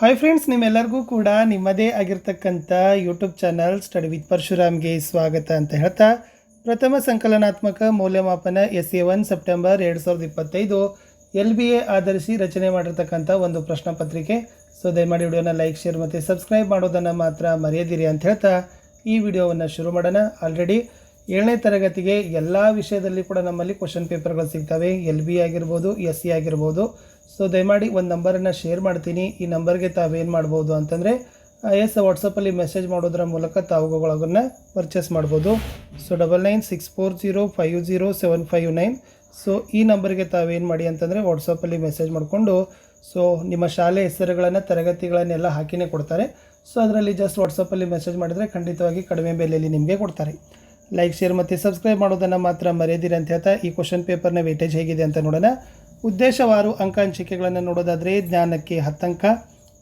Hi friends, ನಿಮ್ಮೆಲ್ಲರಿಗೂ ಕೂಡ ನಿಮ್ಮದೇ ಆಗಿರ್ತಕ್ಕಂಥ ಯೂಟ್ಯೂಬ್ ಚಾನಲ್ ಸ್ಟಡಿ ವಿತ್ ಪರಶುರಾಮ್ಗೆ ಸ್ವಾಗತ ಅಂತ ಹೇಳ್ತಾ, ಪ್ರಥಮ ಸಂಕಲನಾತ್ಮಕ ಮೌಲ್ಯಮಾಪನ SA1 ಸೆಪ್ಟೆಂಬರ್ 2025 LBA ಆಧರಿಸಿ ರಚನೆ ಮಾಡಿರ್ತಕ್ಕಂಥ ಒಂದು ಪ್ರಶ್ನೆ ಪತ್ರಿಕೆ. ಸೊ ದಯಮಾಡಿ ವಿಡಿಯೋನ ಲೈಕ್, ಶೇರ್ ಮತ್ತು ಸಬ್ಸ್ಕ್ರೈಬ್ ಮಾಡೋದನ್ನು ಮಾತ್ರ ಮರೆಯದಿರಿ ಅಂತ ಹೇಳ್ತಾ ಈ ವಿಡಿಯೋವನ್ನು ಶುರು ಮಾಡೋಣ. ಆಲ್ರೆಡಿ 7ನೇ ತರಗತಿಗೆ ಎಲ್ಲ ವಿಷಯದಲ್ಲಿ ಕೂಡ ನಮ್ಮಲ್ಲಿ ಕ್ವಶನ್ ಪೇಪರ್ಗಳು ಸಿಗ್ತವೆ. LBA ಆಗಿರ್ಬೋದು, SC ಆಗಿರ್ಬೋದು. ಸೊ ದಯಮಾಡಿ ಒಂದು ನಂಬರನ್ನು ಶೇರ್ ಮಾಡ್ತೀನಿ. ಈ ನಂಬರ್ಗೆ ತಾವೇನು ಮಾಡ್ಬೋದು ಅಂತಂದರೆ ವಾಟ್ಸಪ್ಪಲ್ಲಿ ಮೆಸೇಜ್ ಮಾಡೋದ್ರ ಮೂಲಕ ತಾವುಗಳನ್ನು ಪರ್ಚೇಸ್ ಮಾಡ್ಬೋದು. ಸೊ 9964050759. ಸೊ ಈ ನಂಬರ್ಗೆ ತಾವೇನು ಮಾಡಿ ಅಂತಂದರೆ ವಾಟ್ಸಪ್ಪಲ್ಲಿ ಮೆಸೇಜ್ ಮಾಡಿಕೊಂಡು ಸೊ ನಿಮ್ಮ ಶಾಲೆ ಹೆಸರುಗಳನ್ನು, ತರಗತಿಗಳನ್ನೆಲ್ಲ ಹಾಕಿನೇ ಕೊಡ್ತಾರೆ. ಸೊ ಅದರಲ್ಲಿ ಜಸ್ಟ್ ವಾಟ್ಸಪ್ಪಲ್ಲಿ ಮೆಸೇಜ್ ಮಾಡಿದರೆ ಖಂಡಿತವಾಗಿ ಕಡಿಮೆ ಬೆಲೆಯಲ್ಲಿ ನಿಮಗೆ ಕೊಡ್ತಾರೆ. ಲೈಕ್, ಶೇರ್ ಮತ್ತು ಸಬ್ಸ್ಕ್ರೈಬ್ ಮಾಡೋದನ್ನು ಮಾತ್ರ ಮರೆಯದಿರಿ ಅಂತ ಹೇಳ್ತಾ ಈ ಕ್ವಶನ್ ಪೇಪರ್ನ ವೇಟೇಜ್ ಹೇಗಿದೆ ಅಂತ ನೋಡೋಣ. ಉದ್ದೇಶವಾರು ಅಂಕ ಹಂಚಿಕೆಗಳನ್ನು ನೋಡೋದಾದರೆ ಜ್ಞಾನಕ್ಕೆ 10 ಅಂಕ,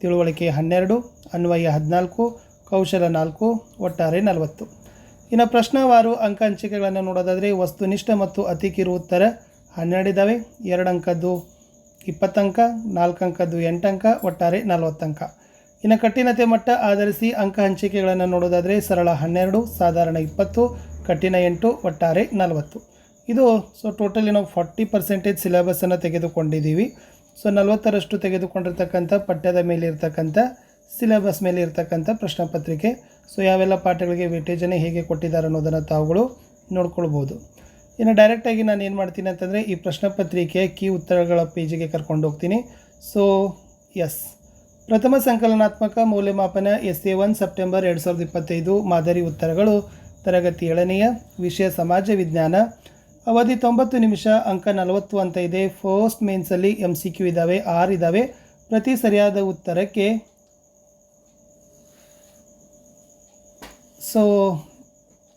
ತಿಳುವಳಿಕೆ 12, ಅನ್ವಯ 14, ಕೌಶಲ 4, ಒಟ್ಟಾರೆ 40. ಇನ್ನು ಪ್ರಶ್ನಾವಾರು ಅಂಕ ಹಂಚಿಕೆಗಳನ್ನು ನೋಡೋದಾದರೆ ವಸ್ತುನಿಷ್ಠ ಮತ್ತು ಅತಿ ಕಿರು ಉತ್ತರ 12 ಇದ್ದಾವೆ. 2 ಅಂಕದ್ದು 20 ಅಂಕ, 4 ಅಂಕದ್ದು 8 ಅಂಕ, ಒಟ್ಟಾರೆ 40 ಅಂಕ. ಇನ್ನು ಕಠಿಣತೆ ಮಟ್ಟ ಆಧರಿಸಿ ಅಂಕ ಹಂಚಿಕೆಗಳನ್ನು ನೋಡೋದಾದರೆ ಸರಳ 12, ಸಾಧಾರಣ 20, ಕಠಿಣ 8, ಒಟ್ಟಾರೆ 40. ಇದು ಸೊ ಟೋಟಲಿ ನಾವು 40% ಸಿಲೆಬಸ್ಸನ್ನು ತೆಗೆದುಕೊಂಡಿದ್ದೀವಿ. ಸೊ 40ರಷ್ಟು ತೆಗೆದುಕೊಂಡಿರ್ತಕ್ಕಂಥ ಪಠ್ಯದ ಮೇಲೆ ಇರ್ತಕ್ಕಂಥ ಸಿಲೆಬಸ್ ಮೇಲೆ ಇರ್ತಕ್ಕಂಥ ಪ್ರಶ್ನೆ ಪತ್ರಿಕೆ. ಸೊ ಯಾವೆಲ್ಲ ಪಾಠಗಳಿಗೆ ವೇಟೇಜನ್ನು ಹೇಗೆ ಕೊಟ್ಟಿದ್ದಾರೆ ಅನ್ನೋದನ್ನು ತಾವುಗಳು ನೋಡ್ಕೊಳ್ಬೋದು. ಇನ್ನು ಡೈರೆಕ್ಟಾಗಿ ನಾನು ಏನು ಮಾಡ್ತೀನಿ ಅಂತಂದರೆ ಈ ಪ್ರಶ್ನೆ ಪತ್ರಿಕೆಯ ಕೀ ಉತ್ತರಗಳ ಪೇಜಿಗೆ ಕರ್ಕೊಂಡು ಹೋಗ್ತೀನಿ. ಸೊ ಪ್ರಥಮ ಸಂಕಲನಾತ್ಮಕ ಮೌಲ್ಯಮಾಪನ SA1 ಸೆಪ್ಟೆಂಬರ್ 2025 ಮಾದರಿ ಉತ್ತರಗಳು. ತರಗತಿ 7ನೆಯ ವಿಷಯ ಸಮಾಜ ವಿಜ್ಞಾನ. ಅವಧಿ 90 ನಿಮಿಷ, ಅಂಕ 40 ಅಂತ ಇದೆ. ಫಸ್ಟ್ ಮೇನ್ಸಲ್ಲಿ MCQ ಇದ್ದಾವೆ, 6 ಇದ್ದಾವೆ. ಪ್ರತಿ ಸರಿಯಾದ ಉತ್ತರಕ್ಕೆ ಸೊ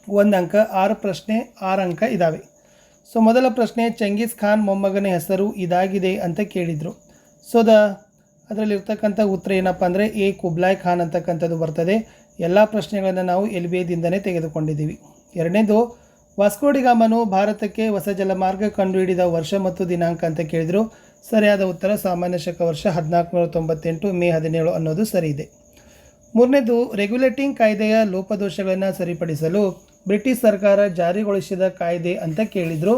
1 ಅಂಕ, 6 ಪ್ರಶ್ನೆ 6 ಅಂಕ ಇದ್ದಾವೆ. ಸೊ ಮೊದಲ ಪ್ರಶ್ನೆ, ಚಂಗೀಸ್ ಖಾನ್ ಮೊಮ್ಮಗನ ಹೆಸರು ಇದಾಗಿದೆ ಅಂತ ಕೇಳಿದರು. ಸೊ ಅದರಲ್ಲಿರ್ತಕ್ಕಂಥ ಉತ್ತರ ಏನಪ್ಪ ಅಂದರೆ ಎ ಕುಬ್ಲಾಯ್ ಖಾನ್ ಅಂತಕ್ಕಂಥದ್ದು ಬರ್ತದೆ. ಎಲ್ಲ ಪ್ರಶ್ನೆಗಳನ್ನು ನಾವು LBAದಿಂದನೇ ತೆಗೆದುಕೊಂಡಿದ್ದೀವಿ. ಎರಡನೇದು, ವಾಸ್ಕೋಡಿಗಾಮನು ಭಾರತಕ್ಕೆ ಹೊಸ ಜಲಮಾರ್ಗ ಕಂಡುಹಿಡಿದ ವರ್ಷ ಮತ್ತು ದಿನಾಂಕ ಅಂತ ಕೇಳಿದರು. ಸರಿಯಾದ ಉತ್ತರ ಸಾಮಾನ್ಯ ಶಕ ವರ್ಷ 1498 ಮೇ 17 ಅನ್ನೋದು ಸರಿ ಇದೆ. ಮೂರನೇದು, ರೆಗ್ಯುಲೇಟಿಂಗ್ ಕಾಯ್ದೆಯ ಲೋಪದೋಷಗಳನ್ನು ಸರಿಪಡಿಸಲು ಬ್ರಿಟಿಷ್ ಸರ್ಕಾರ ಜಾರಿಗೊಳಿಸಿದ ಕಾಯ್ದೆ ಅಂತ ಕೇಳಿದರು.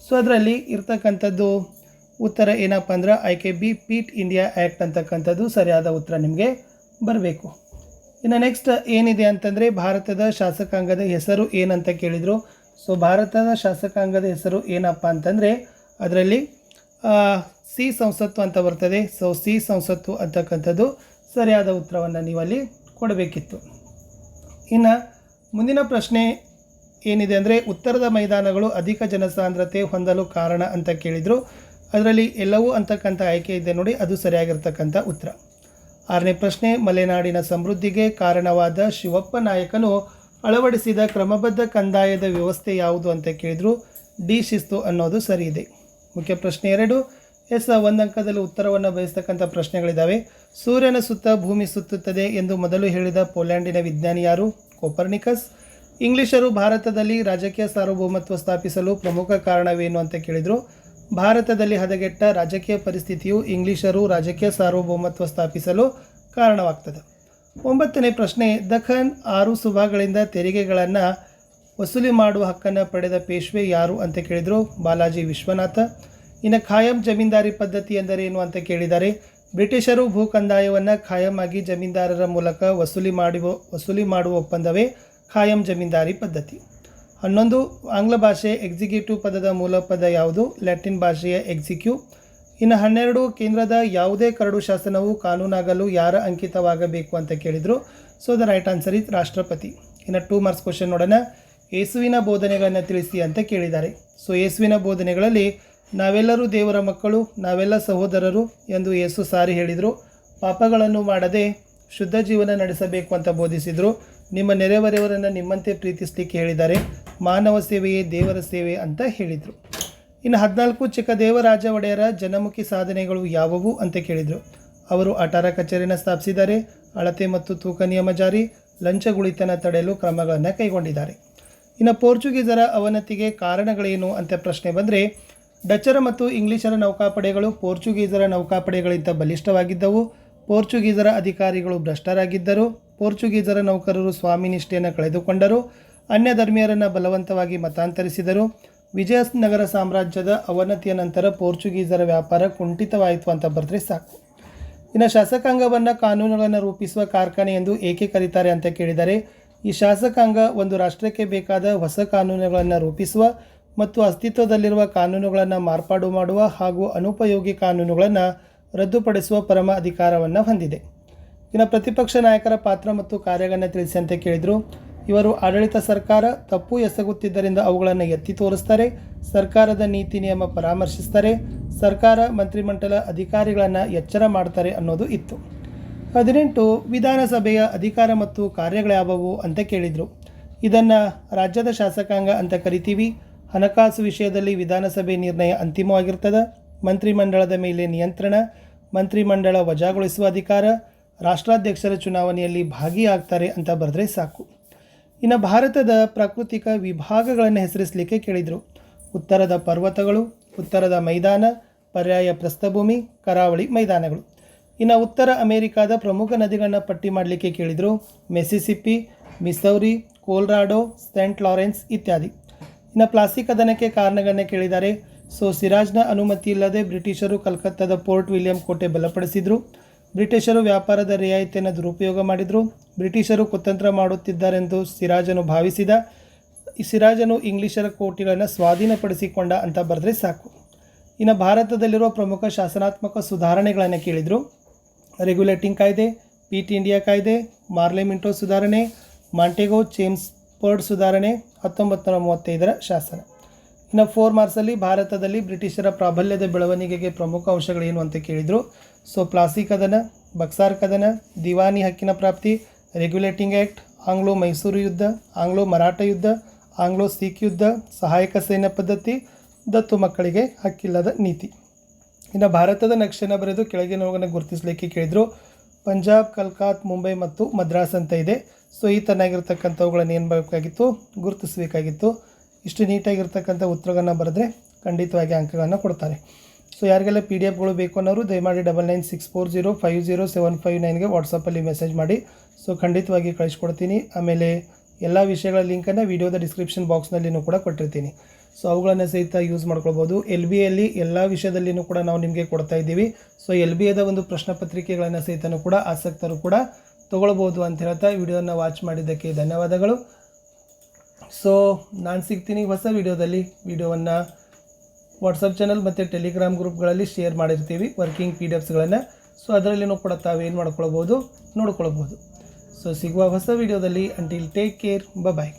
ಸೊ ಅದರಲ್ಲಿ ಇರ್ತಕ್ಕಂಥದ್ದು ಉತ್ತರ ಏನಪ್ಪ ಅಂದ್ರೆ ಆಯ್ಕೆ ಬಿ, ಪೀಟ್ ಇಂಡಿಯಾ ಆ್ಯಕ್ಟ್ ಅಂತಕ್ಕಂಥದ್ದು ಸರಿಯಾದ ಉತ್ತರ ನಿಮಗೆ ಬರಬೇಕು. ಇನ್ನು ನೆಕ್ಸ್ಟ್ ಏನಿದೆ ಅಂತಂದರೆ ಭಾರತದ ಶಾಸಕಾಂಗದ ಹೆಸರು ಏನಂತ ಕೇಳಿದರು. ಸೊ ಭಾರತದ ಶಾಸಕಾಂಗದ ಹೆಸರು ಏನಪ್ಪ ಅಂತಂದರೆ ಅದರಲ್ಲಿ ಸಿ ಸಂಸತ್ತು ಅಂತ ಬರ್ತದೆ. ಸೊ ಸಿ ಸಂಸತ್ತು ಅಂತಕ್ಕಂಥದ್ದು ಸರಿಯಾದ ಉತ್ತರವನ್ನು ನೀವಲ್ಲಿ ಕೊಡಬೇಕಿತ್ತು. ಇನ್ನು ಮುಂದಿನ ಪ್ರಶ್ನೆ ಏನಿದೆ ಅಂದರೆ ಉತ್ತರದ ಮೈದಾನಗಳು ಅಧಿಕ ಜನಸಾಂದ್ರತೆ ಹೊಂದಲು ಕಾರಣ ಅಂತ ಕೇಳಿದರು. ಅದರಲ್ಲಿ ಎಲ್ಲವೂ ಅಂತಕ್ಕಂಥ ಆಯ್ಕೆ ಇದೆ ನೋಡಿ, ಅದು ಸರಿಯಾಗಿರ್ತಕ್ಕಂಥ ಉತ್ತರ. 6ನೇ ಪ್ರಶ್ನೆ, ಮಲೆನಾಡಿನ ಸಮೃದ್ಧಿಗೆ ಕಾರಣವಾದ ಶಿವಪ್ಪ ನಾಯಕನು ಅಳವಡಿಸಿದ ಕ್ರಮಬದ್ಧ ಕಂದಾಯದ ವ್ಯವಸ್ಥೆ ಯಾವುದು ಅಂತ ಕೇಳಿದರು. ಡಿ ಶಿಸ್ತು ಅನ್ನೋದು ಸರಿ ಇದೆ. ಮುಖ್ಯ ಪ್ರಶ್ನೆ 2, 1 ಅಂಕದಲ್ಲಿ ಉತ್ತರವನ್ನು ಬಯಸ್ತಕ್ಕಂಥ ಪ್ರಶ್ನೆಗಳಿದ್ದಾವೆ. ಸೂರ್ಯನ ಸುತ್ತ ಭೂಮಿ ಸುತ್ತುತ್ತದೆ ಎಂದು ಮೊದಲು ಹೇಳಿದ ಪೋಲ್ಯಾಂಡಿನ ವಿಜ್ಞಾನಿ ಯಾರು? ಕೋಪರ್ನಿಕಸ್. ಇಂಗ್ಲಿಷರು ಭಾರತದಲ್ಲಿ ರಾಜಕೀಯ ಸಾರ್ವಭೌಮತ್ವ ಸ್ಥಾಪಿಸಲು ಪ್ರಮುಖ ಕಾರಣವೇನು ಅಂತ ಕೇಳಿದರು. ಭಾರತದಲ್ಲಿ ಹದಗೆಟ್ಟ ರಾಜಕೀಯ ಪರಿಸ್ಥಿತಿಯು ಇಂಗ್ಲಿಷರು ರಾಜಕೀಯ ಸಾರ್ವಭೌಮತ್ವ ಸ್ಥಾಪಿಸಲು ಕಾರಣವಾಗ್ತದೆ. 9ನೇ ಪ್ರಶ್ನೆ, ದಖನ್ 6 ಸುಭಾಗಳಿಂದ ತೆರಿಗೆಗಳನ್ನು ವಸೂಲಿ ಮಾಡುವ ಹಕ್ಕನ್ನು ಪಡೆದ ಪೇಶ್ವೆ ಯಾರು ಅಂತ ಕೇಳಿದರು. ಬಾಲಾಜಿ ವಿಶ್ವನಾಥ. ಇನ್ನು ಖಾಯಂ ಜಮೀನ್ದಾರಿ ಪದ್ಧತಿ ಎಂದರೇನು ಅಂತ ಕೇಳಿದ್ದಾರೆ. ಬ್ರಿಟಿಷರು ಭೂ ಕಂದಾಯವನ್ನು ಖಾಯಂ ಆಗಿ ಜಮೀನ್ದಾರರ ಮೂಲಕ ವಸೂಲಿ ಮಾಡುವ ಒಪ್ಪಂದವೇ ಖಾಯಂ ಜಮೀನ್ದಾರಿ ಪದ್ಧತಿ. 11, ಆಂಗ್ಲ ಭಾಷೆ ಎಕ್ಸಿಕ್ಯೂಟಿವ್ ಪದದ ಮೂಲ ಪದ ಯಾವುದು? ಲ್ಯಾಟಿನ್ ಭಾಷೆಯ ಎಕ್ಸಿಕ್ಯೂ. ಇನ್ನು 12, ಕೇಂದ್ರದ ಯಾವುದೇ ಕರಡು ಶಾಸನವು ಕಾನೂನಾಗಲು ಯಾರ ಅಂಕಿತವಾಗಬೇಕು ಅಂತ ಕೇಳಿದರು. So the right answer is ರಾಷ್ಟ್ರಪತಿ. ಇನ್ನು 2 ಮಾರ್ಕ್ಸ್ ಕ್ವಶನ್ ನೋಡೋಣ. ಯೇಸುವಿನ ಬೋಧನೆಗಳನ್ನು ತಿಳಿಸಿ ಅಂತ ಕೇಳಿದ್ದಾರೆ. ಸೊ ಯೇಸುವಿನ ಬೋಧನೆಗಳಲ್ಲಿ ನಾವೆಲ್ಲರೂ ದೇವರ ಮಕ್ಕಳು, ನಾವೆಲ್ಲ ಸಹೋದರರು ಎಂದು ಯೇಸು ಸಾರಿ ಹೇಳಿದರು. ಪಾಪಗಳನ್ನು ಮಾಡದೆ ಶುದ್ಧ ಜೀವನ ನಡೆಸಬೇಕು ಅಂತ ಬೋಧಿಸಿದರು. ನಿಮ್ಮ ನೆರೆಹೊರೆಯವರನ್ನು ನಿಮ್ಮಂತೆ ಪ್ರೀತಿಸಲಿಕ್ಕೆ ಹೇಳಿದ್ದಾರೆ. ಮಾನವ ಸೇವೆಯೇ ದೇವರ ಸೇವೆ ಅಂತ ಹೇಳಿದರು. ಇನ್ನು 14, ಚಿಕ್ಕದೇವರಾಜ ಒಡೆಯರ ಜನಮುಖಿ ಸಾಧನೆಗಳು ಯಾವುವು ಅಂತ ಕೇಳಿದರು. ಅವರು ಅಟಾರ ಕಚೇರಿಯನ್ನು ಸ್ಥಾಪಿಸಿದ್ದಾರೆ, ಅಳತೆ ಮತ್ತು ತೂಕ ನಿಯಮ ಜಾರಿ, ಲಂಚಗುಳಿತನ ತಡೆಯಲು ಕ್ರಮಗಳನ್ನು ಕೈಗೊಂಡಿದ್ದಾರೆ. ಇನ್ನು ಪೋರ್ಚುಗೀಸರ ಅವನತಿಗೆ ಕಾರಣಗಳೇನು ಅಂತ ಪ್ರಶ್ನೆ ಬಂದರೆ ಡಚ್ಚರ ಮತ್ತು ಇಂಗ್ಲಿಷರ ನೌಕಾಪಡೆಗಳು ಪೋರ್ಚುಗೀಸರ ನೌಕಾಪಡೆಗಳಿಂದ ಬಲಿಷ್ಠವಾಗಿದ್ದವು. ಪೋರ್ಚುಗೀಸರ ಅಧಿಕಾರಿಗಳು ಭ್ರಷ್ಟರಾಗಿದ್ದರು. ಪೋರ್ಚುಗೀಸರ ನೌಕರರು ಸ್ವಾಮಿ ನಿಷ್ಠೆಯನ್ನು ಕಳೆದುಕೊಂಡರು. ಅನ್ಯ ಧರ್ಮೀಯರನ್ನು ಬಲವಂತವಾಗಿ ಮತಾಂತರಿಸಿದರು. ವಿಜಯನಗರ ಸಾಮ್ರಾಜ್ಯದ ಅವನತಿಯ ನಂತರ ಪೋರ್ಚುಗೀಸರ ವ್ಯಾಪಾರ ಕುಂಠಿತವಾಯಿತು ಅಂತ ಬರೆದ್ರೆ ಸಾಕು. ಇನ್ನು ಶಾಸಕಾಂಗವನ್ನು ಕಾನೂನುಗಳನ್ನು ರೂಪಿಸುವ ಕಾರ್ಖಾನೆ ಎಂದು ಏಕೆ ಕರೀತಾರೆ ಅಂತ ಕೇಳಿದರೆ, ಈ ಶಾಸಕಾಂಗ ಒಂದು ರಾಷ್ಟ್ರಕ್ಕೆ ಬೇಕಾದ ಹೊಸ ಕಾನೂನುಗಳನ್ನು ರೂಪಿಸುವ ಮತ್ತು ಅಸ್ತಿತ್ವದಲ್ಲಿರುವ ಕಾನೂನುಗಳನ್ನು ಮಾರ್ಪಾಡು ಮಾಡುವ ಹಾಗೂ ಅನುಪಯೋಗಿ ಕಾನೂನುಗಳನ್ನು ರದ್ದುಪಡಿಸುವ ಪರಮ ಅಧಿಕಾರವನ್ನು ಹೊಂದಿದೆ. ಇನ್ನು ಪ್ರತಿಪಕ್ಷ ನಾಯಕರ ಪಾತ್ರ ಮತ್ತು ಕಾರ್ಯಗಳನ್ನು ತಿಳಿಸಿ ಅಂತ ಕೇಳಿದರು. ಇವರು ಆಡಳಿತ ಸರ್ಕಾರ ತಪ್ಪು ಎಸಗುತ್ತಿದ್ದರಿಂದ ಅವುಗಳನ್ನು ಎತ್ತಿ ತೋರಿಸ್ತಾರೆ. ಸರ್ಕಾರದ ನೀತಿ ನಿಯಮ ಪರಾಮರ್ಶಿಸ್ತಾರೆ. ಸರ್ಕಾರ ಮಂತ್ರಿಮಂಡಲ ಅಧಿಕಾರಿಗಳನ್ನು ಎಚ್ಚರ ಮಾಡ್ತಾರೆ ಅನ್ನೋದು ಇತ್ತು. 18 ವಿಧಾನಸಭೆಯ ಅಧಿಕಾರ ಮತ್ತು ಕಾರ್ಯಗಳ್ಯಾವವು ಅಂತ ಕೇಳಿದರು. ಇದನ್ನು ರಾಜ್ಯದ ಶಾಸಕಾಂಗ ಅಂತ ಕರಿತೀವಿ. ಹಣಕಾಸು ವಿಷಯದಲ್ಲಿ ವಿಧಾನಸಭೆ ನಿರ್ಣಯ ಅಂತಿಮವಾಗಿರ್ತದೆ. ಮಂತ್ರಿಮಂಡಲದ ಮೇಲೆ ನಿಯಂತ್ರಣ, ಮಂತ್ರಿಮಂಡಲ ವಜಾಗೊಳಿಸುವ ಅಧಿಕಾರ, ರಾಷ್ಟ್ರಾಧ್ಯಕ್ಷರ ಚುನಾವಣೆಯಲ್ಲಿ ಭಾಗಿಯಾಗ್ತಾರೆ ಅಂತ ಬರೆದ್ರೆ ಸಾಕು. ಇನ್ನು ಭಾರತದ ಪ್ರಾಕೃತಿಕ ವಿಭಾಗಗಳನ್ನು ಹೆಸರಿಸಲಿಕ್ಕೆ ಕೇಳಿದರು. ಉತ್ತರದ ಪರ್ವತಗಳು, ಉತ್ತರದ ಮೈದಾನ, ಪರ್ಯಾಯ ಪ್ರಸ್ಥಭೂಮಿ, ಕರಾವಳಿ ಮೈದಾನಗಳು. ಇನ್ನು ಉತ್ತರ ಅಮೆರಿಕಾದ ಪ್ರಮುಖ ನದಿಗಳನ್ನು ಪಟ್ಟಿ ಮಾಡಲಿಕ್ಕೆ ಕೇಳಿದರು. ಮಿಸಿಸಿಪ್ಪಿ, ಮಿಸೌರಿ, ಕೊಲರಾಡೋ, ಸೇಂಟ್ ಲಾರೆನ್ಸ್ ಇತ್ಯಾದಿ. ಇನ್ನು ಪ್ಲಾಸಿ ಕದನಕ್ಕೆ ಕಾರಣಗಳನ್ನ ಕೇಳಿದ್ದಾರೆ. ಸಿರಾಜ್ನ ಅನುಮತಿ ಇಲ್ಲದೆ ಬ್ರಿಟಿಷರು ಕಲ್ಕತ್ತಾದ ಫೋರ್ಟ್ ವಿಲಿಯಂ ಕೋಟೆ ಬಲಪಡಿಸಿದರು. ಬ್ರಿಟಿಷರು ವ್ಯಾಪಾರದ ರಿಯಾಯಿತಿಯನ್ನು ದುರುಪಯೋಗ ಮಾಡಿದರು. ಬ್ರಿಟಿಷರು ಕುತಂತ್ರ ಮಾಡುತ್ತಿದ್ದಾರೆಂದು ಸಿರಾಜನು ಭಾವಿಸಿದ. ಸಿರಾಜನು ಇಂಗ್ಲಿಷರ ಕೋಟೆಗಳನ್ನು ಸ್ವಾಧೀನಪಡಿಸಿಕೊಂಡ ಅಂತ ಬರೆದ್ರೆ ಸಾಕು. ಇನ್ನು ಭಾರತದಲ್ಲಿರುವ ಪ್ರಮುಖ ಶಾಸನಾತ್ಮಕ ಸುಧಾರಣೆಗಳನ್ನು ಕೇಳಿದರು. ರೆಗ್ಯುಲೇಟಿಂಗ್ ಕಾಯ್ದೆ, ಪೀಟ್ ಇಂಡಿಯಾ ಕಾಯ್ದೆ, ಮಾರ್ಲೆ ಮಿಂಟೋ ಸುಧಾರಣೆ, ಮಾಂಟೆಗೋ ಚೇಮ್ಸ್ಫೋರ್ಡ್ ಸುಧಾರಣೆ, 1935 ಶಾಸನ. ಇನ್ನು 4 ಮಾರ್ಕ್ಸಲ್ಲಿ ಭಾರತದಲ್ಲಿ ಬ್ರಿಟಿಷರ ಪ್ರಾಬಲ್ಯದ ಬೆಳವಣಿಗೆಗೆ ಪ್ರಮುಖ ಅಂಶಗಳೇನು ಅಂತ ಕೇಳಿದರು. ಪ್ಲಾಸಿ ಕದನ, ಬಕ್ಸಾರ್ ಕದನ, ದಿವಾನಿ ಹಕ್ಕಿನ ಪ್ರಾಪ್ತಿ, ರೆಗ್ಯುಲೇಟಿಂಗ್ ಆ್ಯಕ್ಟ್, ಆಂಗ್ಲೋ ಮೈಸೂರು ಯುದ್ಧ, ಆಂಗ್ಲೋ ಮರಾಠ ಯುದ್ಧ, ಆಂಗ್ಲೋ ಸಿಖ್ ಯುದ್ಧ, ಸಹಾಯಕ ಸೈನ್ಯ ಪದ್ಧತಿ, ದತ್ತು ಮಕ್ಕಳಿಗೆ ಹಕ್ಕಿಲ್ಲದ ನೀತಿ. ಇನ್ನು ಭಾರತದ ನಕ್ಷೆನ ಬರೆದು ಕೆಳಗಿನವುಗಳನ್ನು ಗುರುತಿಸಲಿಕ್ಕೆ ಕೇಳಿದರು. ಪಂಜಾಬ್, ಕಲ್ಕತ್ತಾ, ಮುಂಬೈ ಮತ್ತು ಮದ್ರಾಸ್ ಅಂತ ಇದೆ. ಈ ತನ್ನಾಗಿರ್ತಕ್ಕಂಥವುಗಳನ್ನು ಏನು ಬೇಕಾಗಿತ್ತು, ಗುರುತಿಸಬೇಕಾಗಿತ್ತು. ಇಷ್ಟು ನೀಟಾಗಿರ್ತಕ್ಕಂಥ ಉತ್ತರಗಳನ್ನು ಬರೆದ್ರೆ ಖಂಡಿತವಾಗಿ ಅಂಕಗಳನ್ನು ಕೊಡ್ತಾರೆ. ಯಾರಿಗೆಲ್ಲ PDF ಬೇಕು ಅನ್ನೋರು ದಯಮಾಡಿ 9964050759ಗೆ ವಾಟ್ಸಪ್ಪಲ್ಲಿ ಮೆಸೇಜ್ ಮಾಡಿ. ಖಂಡಿತವಾಗಿ ಕಳಿಸ್ಕೊಡ್ತೀನಿ. ಆಮೇಲೆ ಎಲ್ಲ ವಿಷಯಗಳ ಲಿಂಕನ್ನು ವಿಡಿಯೋದ ಡಿಸ್ಕ್ರಿಪ್ಷನ್ ಬಾಕ್ಸ್ನಲ್ಲಿನೂ ಕೂಡ ಕೊಟ್ಟಿರ್ತೀನಿ. ಅವುಗಳನ್ನು ಸಹಿತ ಯೂಸ್ ಮಾಡ್ಕೊಳ್ಬೋದು. LBಯಲ್ಲಿ ಎಲ್ಲ ವಿಷಯದಲ್ಲಿನೂ ಕೂಡ ನಾವು ನಿಮಗೆ ಕೊಡ್ತಾ ಇದ್ದೀವಿ. LBದ ಒಂದು ಪ್ರಶ್ನೆ ಪತ್ರಿಕೆಗಳನ್ನು ಸಹಿತನೂ ಕೂಡ ಆಸಕ್ತರು ಕೂಡ ತೊಗೊಳ್ಬೋದು ಅಂತ ಹೇಳ್ತಾ ವಿಡಿಯೋನ ವಾಚ್ ಮಾಡಿದ್ದಕ್ಕೆ ಧನ್ಯವಾದಗಳು. ನಾನು ಸಿಗ್ತೀನಿ ಹೊಸ ವಿಡಿಯೋದಲ್ಲಿ. ವಿಡಿಯೋವನ್ನು ವಾಟ್ಸಪ್ ಚಾನಲ್ ಮತ್ತು ಟೆಲಿಗ್ರಾಮ್ ಗ್ರೂಪ್ಗಳಲ್ಲಿ ಶೇರ್ ಮಾಡಿರ್ತೀವಿ ವರ್ಕಿಂಗ್ PDFsಗಳನ್ನು. ಅದರಲ್ಲಿನೂ ಕೂಡ ತಾವೇನು ಮಾಡ್ಕೊಳ್ಬೋದು, ನೋಡ್ಕೊಳ್ಬೋದು. ಸಿಗುವ ಹೊಸ ವಿಡಿಯೋದಲ್ಲಿ. ಅಂಟಿಲ್ ಟೇಕ್ ಕೇರ್, ಬಾಯ್.